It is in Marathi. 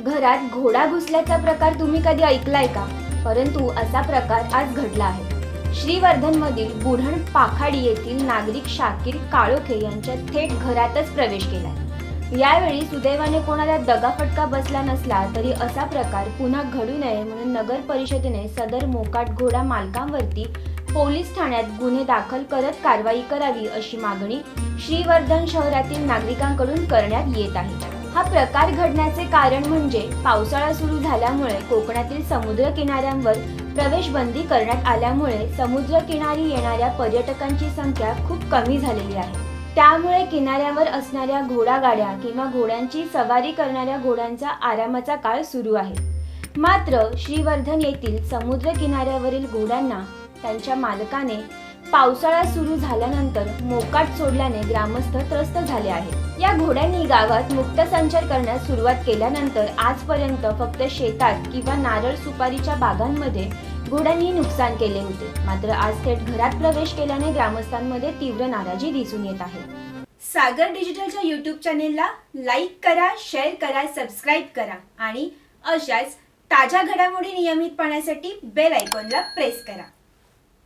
घरात घोडा घुसल्याचा प्रकार तुम्ही कधी ऐकलाय का? परंतु असा प्रकार आज घडला आहे. श्रीवर्धनमधील बुढण पाखाडी येथील नागरिक शाकीर काळोखे यांच्या थेट घरातच प्रवेश केला. यावेळी सुदैवाने कोणाला दगाफटका बसला नसला तरी असा प्रकार पुन्हा घडू नये म्हणून नगर परिषदेने सदर मोकाट घोडा मालकांवरती पोलीस ठाण्यात गुन्हे दाखल करत कारवाई करावी अशी मागणी श्रीवर्धन शहरातील नागरिकांकडून करण्यात येत आहे. हा प्रकार घडण्याचे कारण म्हणजे पावसाळा सुरू झाल्यामुळे कोकणातील समुद्र किनाऱ्यांवर प्रवेश बंदी करण्यात आल्यामुळे समुद्र किनारी येणाऱ्या पर्यटकांची संख्या खूप कमी झालेली आहे. त्यामुळे किनाऱ्यावर असणाऱ्या घोडागाड्या किंवा घोड्यांची सवारी करणाऱ्या घोड्यांचा आरामाचा काळ सुरू आहे. मात्र श्रीवर्धन येथील समुद्र किनाऱ्यावरील घोड्यांना त्यांच्या मालकाने पावसाळा सुरू झाल्यानंतर मोकाट सोडल्याने ग्रामस्थ त्रस्त झाले आहेत. या घोड्यांनी गावात मुक्त संचार करण्यास सुरुवात केल्यानंतर आजपर्यंत फक्त शेतात किंवा नारळ सुपारीच्या बागांमध्ये घोड्यांनी नुकसान केले होते. मात्र आज थेट घरात प्रवेश केल्याने ग्रामस्थांमध्ये तीव्र नाराजी दिसून येत आहे. सागर डिजिटलच्या YouTube चॅनेलला लाईक करा, शेअर करा, सबस्क्राईब करा आणि अशाच ताज्या घडामोडी नियमितपणासाठी बेल आयकॉनला प्रेस करा.